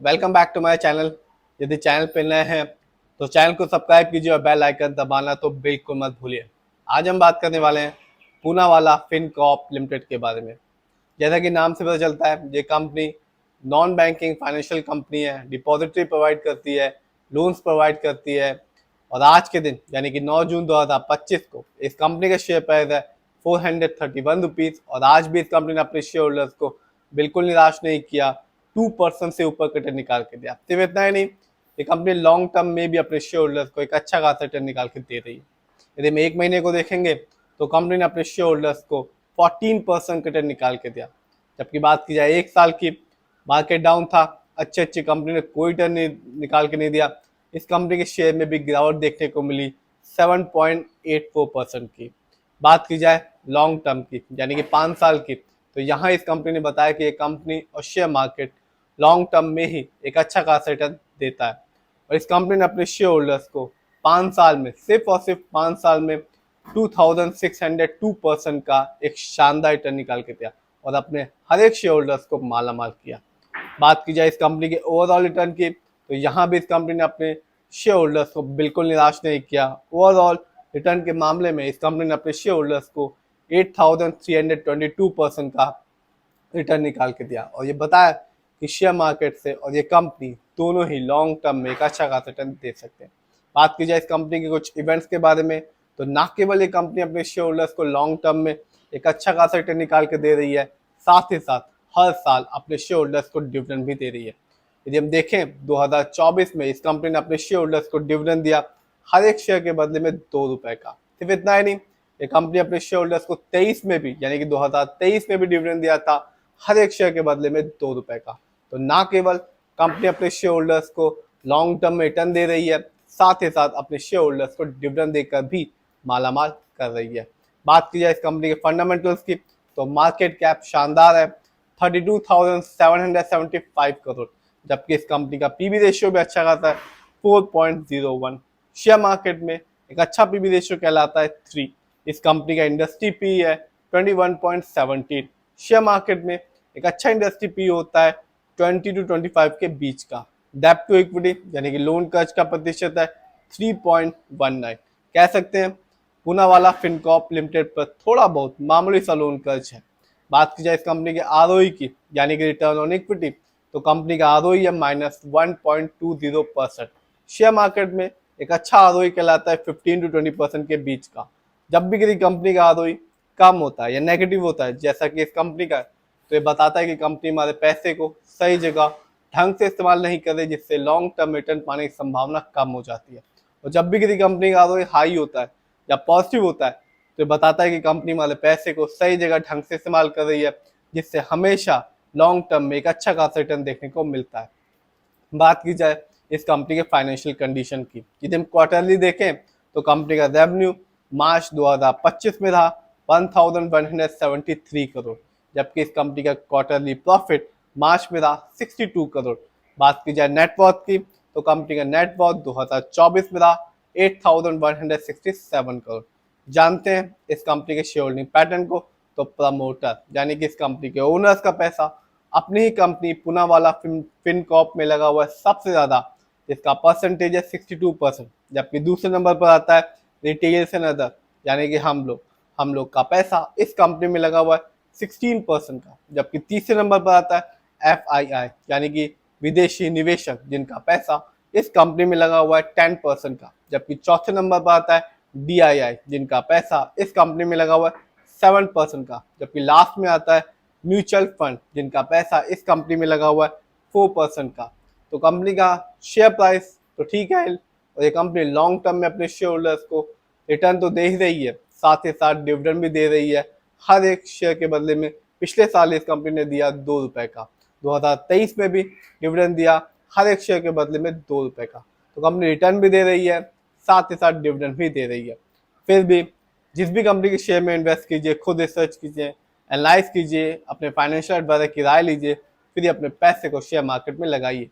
Welcome back to my channel. यदि channel पे नए हैं तो चैनल को सब्सक्राइब कीजिए और बेल आइकन दबाना तो बिल्कुल मत भूलिए। आज हम बात करने वाले हैं पूनावाला फिनकॉर्प लिमिटेड के बारे में। जैसा कि नाम से पता चलता है, ये company non banking financial company है, डिपॉजिटरी प्रोवाइड करती है, लोन्स प्रोवाइड करती है। और आज के दिन यानी कि 9 जून 2025 को इस कंपनी का शेयर प्राइस है 431 रुपीज़। और आज भी इस कंपनी ने अपने शेयर होल्डर्स को बिल्कुल निराश नहीं किया, 2% से ऊपर का रिटर्न निकाल के दिया। सिर्फ इतना ही नहीं, ये कंपनी लॉन्ग टर्म में भी अपने शेयर होल्डर्स को एक अच्छा खासा रिटर्न निकाल के दे रही है। यदि हम एक महीने को देखेंगे तो कंपनी ने अपने शेयर होल्डर्स को 14% रिटर्न निकाल के दिया। जबकि बात की जाए एक साल की, मार्केट डाउन था, अच्छी अच्छी कंपनी ने कोई रिटर्न निकाल के नहीं दिया। इस कंपनी के शेयर में भी गिरावट देखने को मिली 7.84% की। बात की जाए लॉन्ग टर्म की यानी कि 5 साल की, तो यहाँ इस कंपनी ने बताया कि ये कंपनी और शेयर मार्केट लॉन्ग टर्म में ही एक अच्छा खासा रिटर्न देता है। और इस कंपनी ने अपने शेयर होल्डर्स को 5 साल में, सिर्फ और सिर्फ 5 साल में 2602% का एक शानदार रिटर्न निकाल के दिया और अपने हर एक शेयर होल्डर्स को माला माल किया। बात की जाए इस कंपनी के ओवरऑल रिटर्न की, तो यहाँ भी इस कंपनी ने अपने शेयर होल्डर्स को बिल्कुल निराश नहीं किया। ओवरऑल रिटर्न के मामले में इस कंपनी ने अपने शेयर होल्डर्स को 8322% का रिटर्न निकाल के दिया और ये बताया कि शेयर मार्केट से और ये कंपनी दोनों ही लॉन्ग टर्म में एक अच्छा खासा रिटर्न दे सकते हैं। बात की जाए इस कंपनी के कुछ इवेंट्स के बारे में, तो ना केवल ये कंपनी अपने शेयर होल्डर्स को लॉन्ग टर्म में एक अच्छा खासा रिटर्न निकाल के दे रही है, साथ ही साथ हर साल अपने शेयर होल्डर्स को डिविडेंड भी दे रही है। यदि हम देखें 2024 में इस कंपनी ने अपने शेयर होल्डर्स को डिविडेंड दिया हर एक शेयर के बदले में 2 रुपए का। सिर्फ इतना ही नहीं, ये कंपनी अपने शेयर होल्डर्स को 23 में भी यानी कि 2023 में भी डिविडेंड दिया था हर एक शेयर के बदले में 2 रुपए का। तो ना केवल कंपनी अपने शेयर होल्डर्स को लॉन्ग टर्म में रिटर्न दे रही है, साथ ही साथ अपने शेयर होल्डर्स को डिविडेंड देकर भी मालामाल कर रही है। बात की जाए इस कंपनी के फंडामेंटल्स की, तो मार्केट कैप शानदार है, 32,775 करोड़। जबकि इस कंपनी का पीबी रेशियो भी अच्छा खासा है, 4.01। शेयर मार्केट में एक अच्छा पीबी रेशियो कहलाता है 3। इस कंपनी का इंडस्ट्री पी है 21.17। शेयर मार्केट में एक अच्छा इंडस्ट्री पी होता है 20 to 25 के बीच का। डेब्ट टू इक्विटी यानी कि लोन कर्ज का प्रतिशत है 3.19। कह सकते हैं पूनावाला फिनकॉर्प लिमिटेड पर थोड़ा बहुत मामूली सा लोन कर्ज है। बात की जाए इस कंपनी के आरओई की यानी कि रिटर्न ऑन इक्विटी, तो कंपनी का आरओई है -1.20%। शेयर मार्केट में एक अच्छा आरओई कहलाता है 15 to 20% के बीच का। जब भी किसी कंपनी का आरओई कम होता है या नेगेटिव होता है जैसा कि इस कंपनी का, तो ये बताता है कि कंपनी हमारे पैसे को सही जगह ढंग से इस्तेमाल नहीं कर रही, जिससे लॉन्ग टर्म रिटर्न पाने की संभावना कम हो जाती है। और जब भी किसी कंपनी का आरओई हाई होता है या पॉजिटिव होता है, तो ये बताता है कि कंपनी हमारे पैसे को सही जगह ढंग से इस्तेमाल कर रही है, जिससे हमेशा लॉन्ग टर्म में एक अच्छा खासा रिटर्न देखने को मिलता है। बात की जाए इस कंपनी के फाइनेंशियल कंडीशन की, यदि हम क्वार्टरली देखें तो कंपनी का रेवेन्यू मार्च 2025 में था 1173 करोड़। जबकि इस कंपनी का क्वार्टरली प्रॉफिट मार्च में था 62 करोड़। बात की जाए नेटवर्थ की, तो कंपनी का नेटवर्थ 2024 में था 8167 करोड़। जानते हैं इस कंपनी के शेयर होल्डिंग पैटर्न को, तो प्रमोटर यानी कि इस कंपनी के ओनर्स का पैसा अपनी ही कंपनी पूनावाला फिनकॉर्प में लगा हुआ है सबसे ज्यादा, जिसका परसेंटेज है 62%। जबकि दूसरे नंबर पर आता है रिटेल्स एंड अदर यानी कि हम लोग का पैसा इस कंपनी में लगा हुआ है 16% का। जबकि तीसरे नंबर पर आता है FII यानी कि विदेशी निवेशक, जिनका पैसा इस कंपनी में लगा हुआ है 10% का। जबकि चौथे नंबर पर आता है DII, जिनका पैसा इस कंपनी में लगा हुआ है 7% का। जबकि लास्ट में आता है म्यूचुअल फंड, जिनका पैसा इस कंपनी में लगा हुआ है 4% का। तो कंपनी का शेयर प्राइस तो ठीक है और ये कंपनी लॉन्ग टर्म में अपने शेयर होल्डर्स को रिटर्न तो दे ही रही है, साथ ही साथ डिविडेंड भी दे रही है हर एक शेयर के बदले में। पिछले साल इस कंपनी ने दिया 2 रुपए का, 2023 में भी डिविडेंड दिया हर एक शेयर के बदले में 2 रुपए का। तो कंपनी रिटर्न भी दे रही है, साथ ही साथ डिविडेंड भी दे रही है। फिर भी जिस भी कंपनी के शेयर में इन्वेस्ट कीजिए, खुद रिसर्च कीजिए, एनालाइज कीजिए, अपने फाइनेंशियल एडवाइजर की राय लीजिए, फिर अपने पैसे को शेयर मार्केट में लगाइए।